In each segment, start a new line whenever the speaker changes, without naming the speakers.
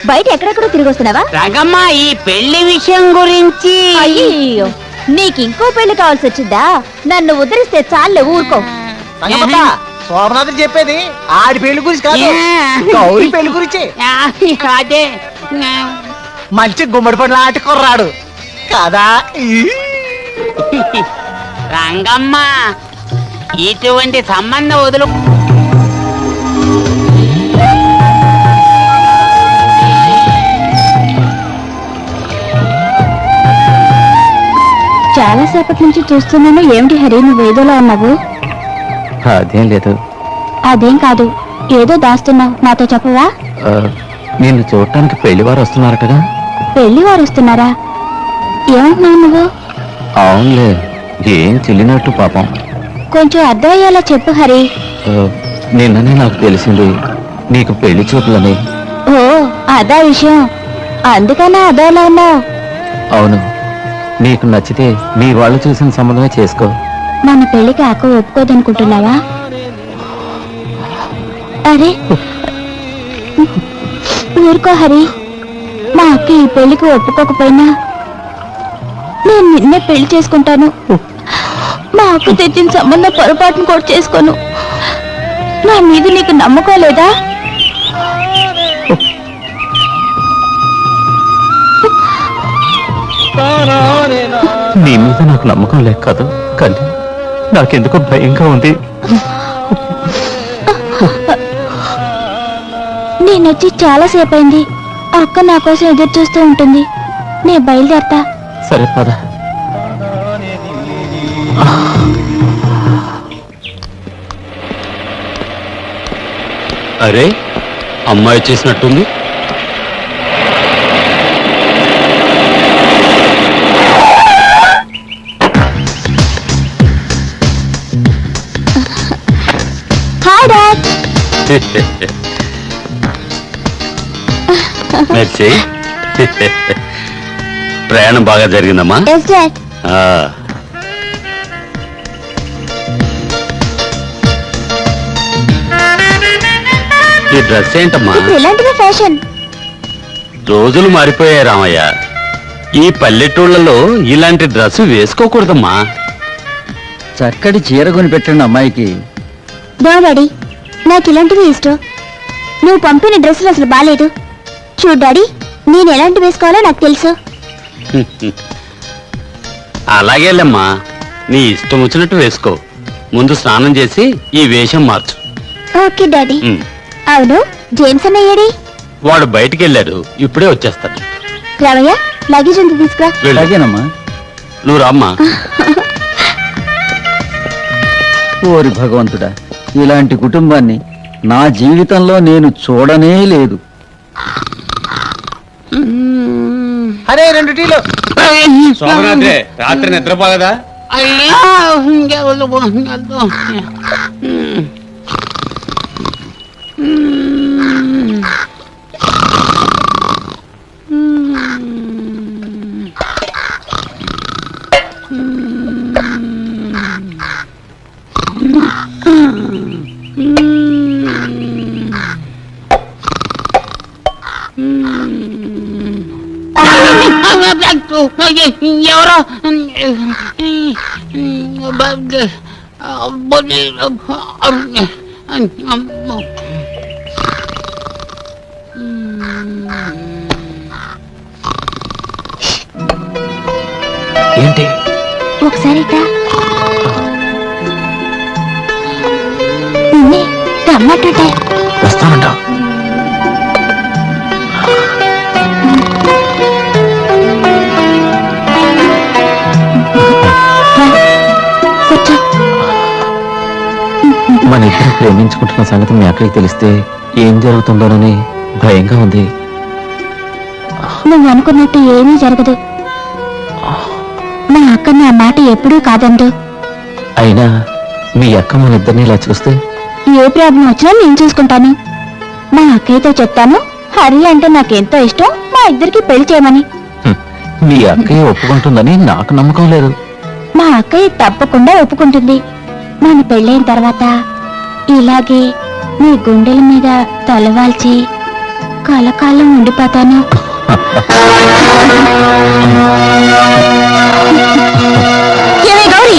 బయట ఎక్కడెక్కడో తిరిగి వస్తున్నావా?
రంగమ్మ, ఈ పెళ్లి విషయం గురించి.
అయ్యో, నీకు ఇంకో పెళ్లి కావాల్సి వచ్చిందా? నన్ను ఉద్ధరిస్తే చాలే, ఊరుకో.
సోమనాథుడు చెప్పేది ఆడి పెళ్లి గురించి కాదు, గౌరీ పెళ్లి గురించి.
అదే
మంచి గుమ్మడి పండ్ల ఆటి కుర్రాడు కాదా?
రంగమ్మ, ఇటువంటి సంబంధం వదులు.
చాలా సేపటి నుంచి చూస్తున్నాను. ఏమిటి హరి, నువ్వు ఏదోలా ఉన్నావు?
అదేం లేదు.
అదేం కాదు, ఏదో దాస్తున్నావు. నాతో చెప్పవా?
నిన్ను చూడటానికి పెళ్లి వారు వస్తున్నారటగా.
పెళ్లి వారు వస్తున్నారా? ఏమంటున్నావు నువ్వు?
అవునులే, ఏం తెలియనట్టు పాపం.
కొంచెం అర్థమయ్యేలా చెప్పు హరి.
నిన్ననే నాకు తెలిసింది నీకు పెళ్లి చూపులని.
ఓ, అదా విషయం. అందుకన్నా అదోలా ఉన్నావు.
అవును, నీకు నచ్చితే మీ వాళ్ళు చూసిన సంబంధమే చేసుకో.
మన పెళ్లికి అక్క ఒప్పుకోదనుకుంటున్నావా? అరే ఊరుకో హరి. మా అక్క ఈ పెళ్లికి ఒప్పుకోకపోయినా నేను నిన్నే పెళ్లి చేసుకుంటాను. మా అక్క తెచ్చిన సంబంధం పొరపాటును కూడా చేసుకోను. నా మీద నీకు నమ్మకం లేదా?
నీ మీద నాకు నమ్మకం లేక కాదు, కానీ నాకెందుకో భయంగా ఉంది.
నేనొచ్చి చాలా సేపు అయింది. అక్క నా కోసం ఎదురు చూస్తూ ఉంటుంది. నేను బయలుదేరతా.
సరే పద.
అరే, అమ్మాయి వచ్చేసినట్టుంది.
Hi dad.
మెర్సీ, ప్రయాణం బాగా జరిగిందమ్మా.
Yes dad.
ఈ డ్రెస్ ఏంటమ్మా?
ఇప్పుడు ఇలాంటిదే ఫ్యాషన్.
రోజులు మారిపోయాయి రామయ్య. ఈ పల్లెటూళ్ళలో ఇలాంటి డ్రెస్ వేసుకోకూడదమ్మా.
చక్కటి చీర కొని పెట్టండి అమ్మాయికి.
నో డాడీ, నాకు ఇలాంటివి ఇష్టం. నువ్వు పంపిన డ్రెస్సులు అసలు బాలేదు. చూడు డాడీ, నేను ఎలాంటి వేసుకోవాలో నాకు తెలుసు.
అలాగేలేమ్మా, నీ ఇష్టం వచ్చినట్టు వేసుకో. ముందు స్నానం చేసి ఈ వేషం మార్చు.
Okay daddy. అవును, జేమ్స్ అన్నయ్యేడి?
వాడు బయటికి వెళ్ళాడు, ఇప్పుడే వచ్చేస్తాడు.
రావయ్య, లగేజ్ ఉంది తీసుకురా.
అలాగేనమ్మా.
నువ్వు రామ్మా.
ఓరి భగవంతుడా, ఇలాంటి కుటుంబాన్ని నా జీవితంలో నేను చూడనే లేదు.
అరే 2 టీలు.
సోమనాథే, రాత్రి నిద్రపోలేదా?
ఎవరో
ఏంటి?
ఒకసారి రమ్మంటుంటే
వస్తానంటావు?
కూర్చో.
మన ఇద్దరు ప్రేమించుకుంటున్న సంగతి మీ అక్కడికి తెలిస్తే ఏం జరుగుతుందోనని భయంగా ఉంది.
నువ్వు అనుకున్నట్టు ఏమీ జరగదు. మా అక్క నా మాట ఎప్పుడూ కాదండు.
అయినా మీ అక్క మన ఇద్దరిని ఇలా చూస్తే
ఏ ప్రాబ్లం వచ్చినా నేను చూసుకుంటాను. మా అక్కయ్యతో చెప్తాను, హరి అంటే నాకెంతో ఇష్టం, మా ఇద్దరికి పెళ్లి చేయమని.
మీ అక్కయ్య ఒప్పుకుంటుందని నాకు నమ్మకం లేదు.
మా అక్కయ్య తప్పకుండా ఒప్పుకుంటుంది. మన పెళ్ళైన తర్వాత ఇలాగే మీ గుండెల మీద తలవాల్చి కలకాలం ఉండిపోతాను. ఏమే గౌరీ,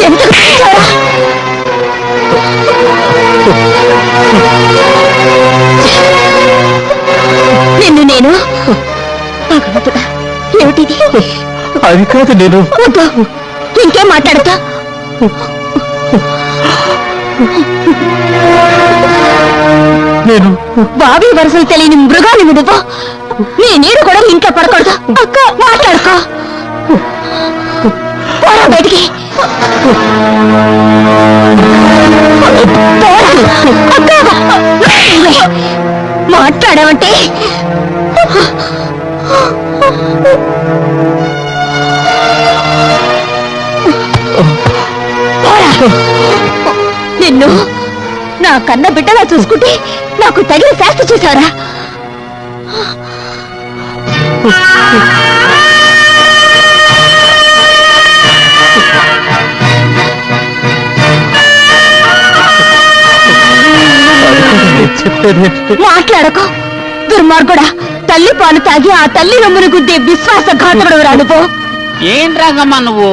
ఎందుకు పిలిచావురా? నిన్ను నేను భగవంతుడా, ఏమిటిది?
అది కాదు, నేను
వద్దు, ఇంకేం మాట్లాడతా?
నేను
బాబీ వరుసలు తెలియని మృగాన్ని నువ్వు. నీ నీరు కూడా ఇంట్లో పడకూడదు. అక్క మాట్లాడుకో, పోరా బయటికి. మాట్లాడావంటే నిన్ను నా కన్న బిడ్డగా చూసుకుంటే నాకు తగిన శాస్తి చేశారా?
చెప్పేది
మాట్లాడకు దుర్మార్గుడా. తల్లి పాలు తాగి ఆ తల్లి రొమ్మును గుద్దే విశ్వాసఘాతకుడు రానుపో.
ఏంటి రంగమ్మ నువ్వు?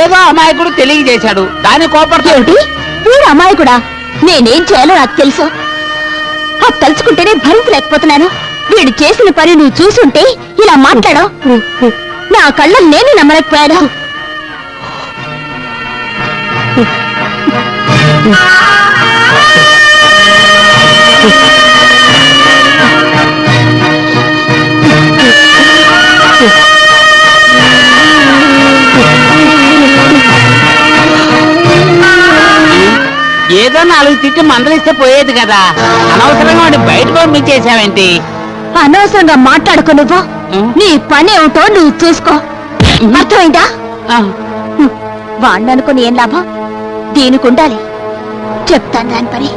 ఏదో అమాయకుడు తెలియజేశాడు, దాని కోపడుతూ
ఏమిటి వీడు అమాయకుడా? నేనేం చేయాలో నాకు తెలుసు. అది తలుచుకుంటేనే భరించలేకపోతున్నాను. వీడు చేసిన పని నువ్వు చూసుంటే ఇలా మాట్లాడవు. నా కళ్ళను నేను నమ్మలేకపోయాను.
ఏదో 4 తిట్టి మందలిస్తే పోయేది కదా, అనవసరంగా వాడిని బయట పంపించేశావేంటి?
అనవసరంగా మాట్లాడుకో. నువ్వు నీ పని ఏమిటో నువ్వు చూసుకో, అర్థమైందా? వాణ్ణి అనుకుని ఏం లాభం? దీనికి ఉండాలి. చెప్తాను దాని పని.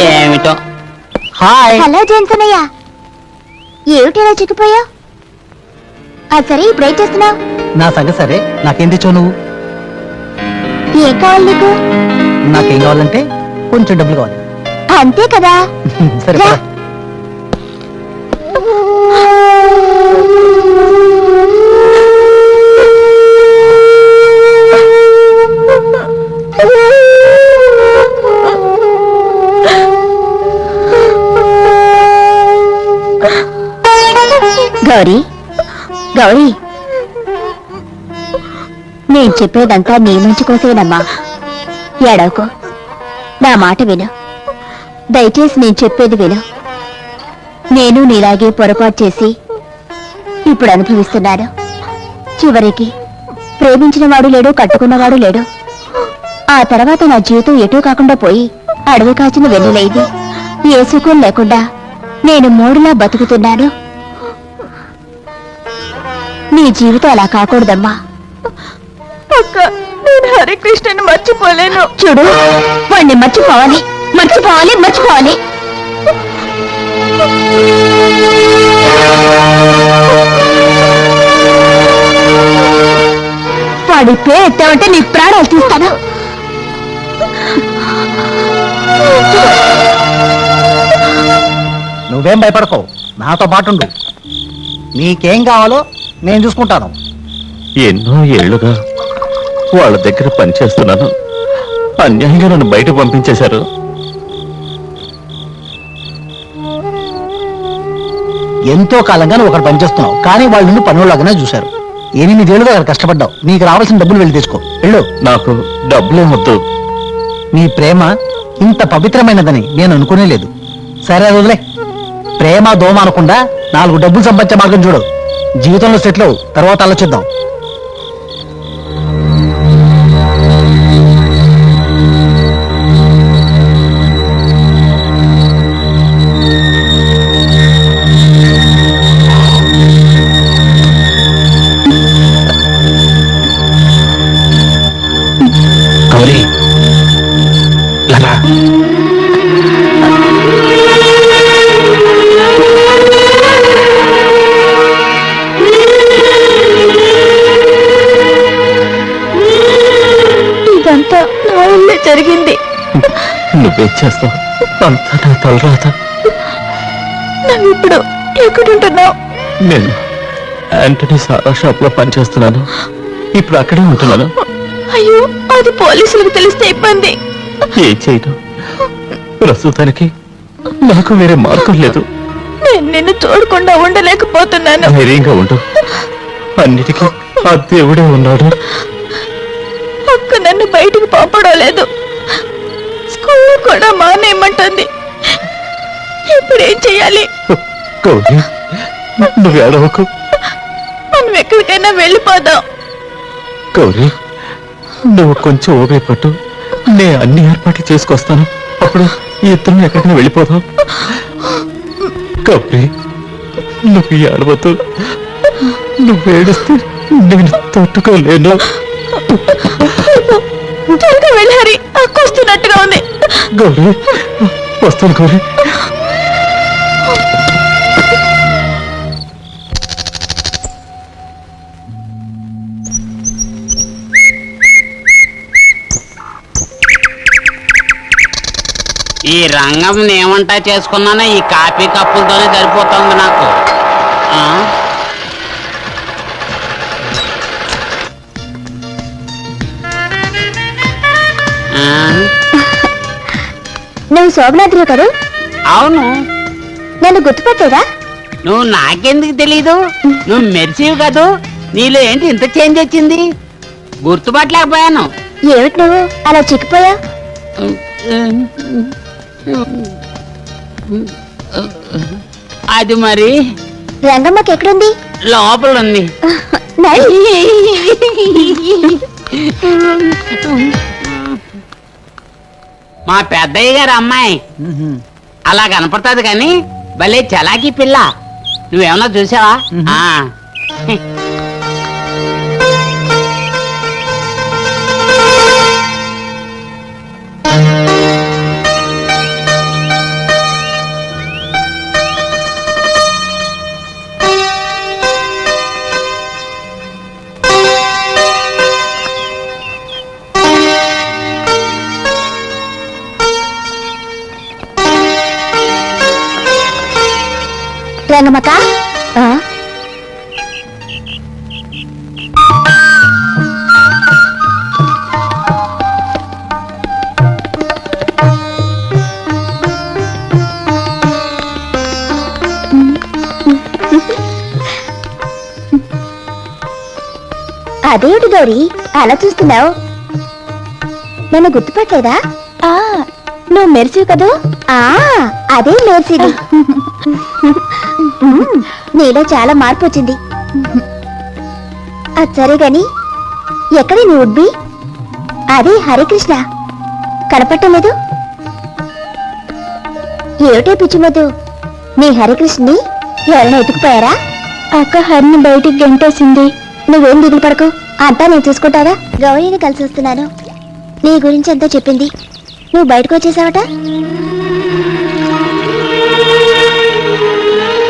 ఏమిటో.
హాయ్.
హలో జెన్సనయ్య, ఏమిటి ఇలా చిక్కిపోయావు? సరే ఇప్పుడు ఏం చేస్తున్నావు?
నా సంగతి సరే, నాకేం తెచ్చావు నువ్వు?
ఏం కావాలి నీకు?
నాకేం కావాలంటే కొంచెం డబ్బులు కావాలి.
అంతే కదా.
సరే
రా.
పద.
గౌరీ, గౌరీ, నేను చెప్పేదంతా నీ మంచి కోసేనమ్మా. ఏడవకు, నా మాట విను. దయచేసి నేను చెప్పేది విను. నేను నీలాగే పొరపాటు చేసి ఇప్పుడు అనుభవిస్తున్నాను. చివరికి ప్రేమించిన వాడు లేడు, కట్టుకున్నవాడు లేడు. ఆ తర్వాత నా జీవితం ఎటూ కాకుండా పోయి అడవి కాచిన వెన్నులైంది. ఏ సుఖం లేకుండా నేను మూడులా బతుకుతున్నాను. నీ జీవితం అలా కాకూడదమ్మా. నేను హరికృష్ణని మర్చిపోలేను. చూడు, వాడిని మర్చిపోవాలి, మర్చిపోవాలి, మర్చిపోవాలి. వాడి పేరు ఎత్తావంటే నీ ప్రాణాలు తీస్తాను.
నువ్వేం భయపడకో, నాతో పాటుండు. నీకేం కావాలో నేను చూసుకుంటాను.
ఎన్నో ఏళ్లుగా వాళ్ళ దగ్గర పనిచేస్తున్నాను. అన్యాయంగా నన్ను బయట పంపించేశారు.
ఎంతో కాలంగా నువ్వు ఒకటి పనిచేస్తున్నావు, కానీ వాళ్ళు నిన్ను పనులాగానే చూశారు. 8 ఏళ్ళుగా అక్కడ కష్టపడ్డావు. నీకు రావాల్సిన డబ్బులు వెళ్ళి తెచ్చుకో. వెళ్ళు.
నాకు డబ్బులే వద్దు.
నీ ప్రేమ ఇంత పవిత్రమైనదని నేను అనుకునే లేదు. సరే అది వదిలే. ప్రేమ దోమ అనకుండా 4 డబ్బులు సంపాదించే మార్గం చూడు. జీవితంలో సెటిల్ అవు, తర్వాత ఆలోచిద్దాం.
గౌరీ, లలా,
జరిగింది.
నువ్వేం చేస్తావు? అంతా నా తలరాత.
నువ్వు ఇప్పుడు ఎక్కడుంటున్నావు?
నేను యాంటనీ సారా షాప్ లో పనిచేస్తున్నాను. ఇప్పుడు అక్కడే ఉంటున్నాను.
అయ్యో, అది పోలీసులకు తెలిస్తే ఇబ్బంది.
ఏం చేయను, ప్రస్తుతానికి నాకు వేరే మార్గం లేదు.
నేను నిన్ను చూడకుండా ఉండలేకపోతున్నాను.
ధైర్యంగా ఉండు, అన్నిటికీ ఆ దేవుడే ఉన్నాడు.
అక్క నన్ను బయటికి పంపడం లేదు, స్కూల్ కూడా మానేయమంటుంది. ఇప్పుడు ఏం చెయ్యాలి?
గౌరీ, నువ్వు ఏడవకు.
మనం ఎక్కడికైనా వెళ్ళిపోదాం.
గౌరీ, నువ్వు కొంచెం ఓపిక పట్టు, నేను అన్ని ఏర్పాట్లు చేసుకొస్తాను. అప్పుడు ఈ ఇద్దరం ఎక్కడికైనా వెళ్ళిపోదాం. గౌరీ, నువ్వు ఏడవద్దు. నువ్వు ఏడిస్తే నేను తట్టుకోలేను.
త్వరగా వెళ్ళారి, అక్క వస్తున్నట్టుగా ఉంది.
గౌరీ, వస్తాను గౌరీ.
ఈ రంగం ఏమంటా చేసుకున్నానో ఈ కాఫీ కప్పులతోనే సరిపోతుంది నాకు. ఆ? ఆ?
నువ్వు శోభనాద్రి కదా?
అవును.
నన్ను గుర్తుపట్టేదా?
నువ్వు నాకెందుకు తెలీదు? నువ్వు మెరిసివి కదూ. నీలో ఏంటి ఇంత చేంజ్ వచ్చింది? గుర్తుపట్టలేకపోయాను.
ఏమిటి నువ్వు అలా చిక్కిపోయా?
అది మరి
రంగమ్మకి ఎక్కడుంది?
లోపల ఉంది. మా పెద్దయ్య గారు అమ్మాయి అలా కనపడుతుంది కానీ భలే చలాకీ పిల్ల. నువ్వేమన్నా చూసావా? ఆ.
రంగమ్మక, అదేమిటి గౌరీ అలా చూస్తున్నావు? నన్ను గుర్తుపట్టలేదా? నువ్వు మెరిసివి కదూ? అదే మెరిసిది. నీలో చాలా మార్పు వచ్చింది. అది సరే గాని ఎక్కడి నీ ఉడ్బి? అదే హరికృష్ణ కనపట్టలేదు. ఏమిటే పిచ్చిమొద్దు, నీ హరికృష్ణని ఎవరైనా ఎత్తుకుపోయారా? అక్క హరిని బయటికి గెంటేసింది. నువ్వేం దిగులు పడకు, అంతా నేను చూసుకుంటాగా. గౌరీని కలిసి వస్తున్నాను. నీ గురించి అంతా చెప్పింది. నువ్వు బయటకు వచ్చేసావట.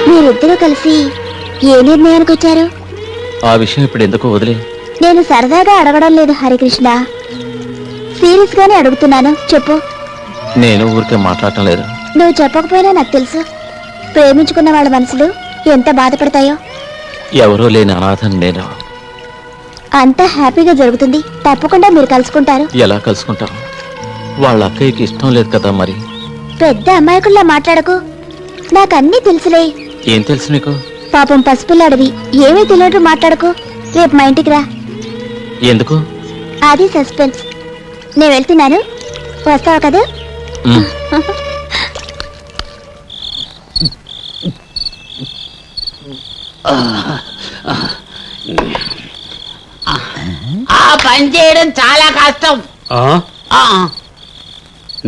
మీరిద్దరూ కలిసి ఏ నిర్ణయానికి వచ్చారు?
ఆ విషయం ఇప్పుడు ఎందుకు వదిలే.
నేను సరదాగా అడగడం లేదు హరికృష్ణ, సీరియస్ గానే అడుగుతున్నాను. చెప్పు.
నేను ఊరికే మాట్లాడటం లేదు.
నువ్వు చెప్పకపోయినా నాకు తెలుసు. ప్రేమించుకున్న వాళ్ళ మనసులు ఎంత బాధపడతాయో.
ఎవరో లేని అనాథని నేను.
అంతా హ్యాపీగా జరుగుతుంది. తప్పకుండా మీరు కలుసుకుంటారు.
ఎలా కలుసుకుంటాం? వాళ్ళ అక్కయ్యకి ఇష్టం లేదు కదా. మరి
పెద్ద అమాయకుల్లా మాట్లాడకు. నాకన్నీ తెలుసులే.
ఏం తెలుసు నీకు?
పాపం పసిపిల్లాడివి, ఏమీ తెలియదు మాట్లాడకు. రేపు మా ఇంటికి రా.
ఎందుకు?
అది సస్పెన్స్. నేను వెళ్తున్నాను, వస్తావు కదా?
ఉమ్.
ఆ పని చేయడం చాలా కష్టం. ఆ.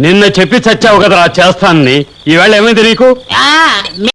నిన్న చెప్పి చచ్చావు కదరా చేస్తానని. ఈవేళ ఏమైంది నీకు?
ఆ.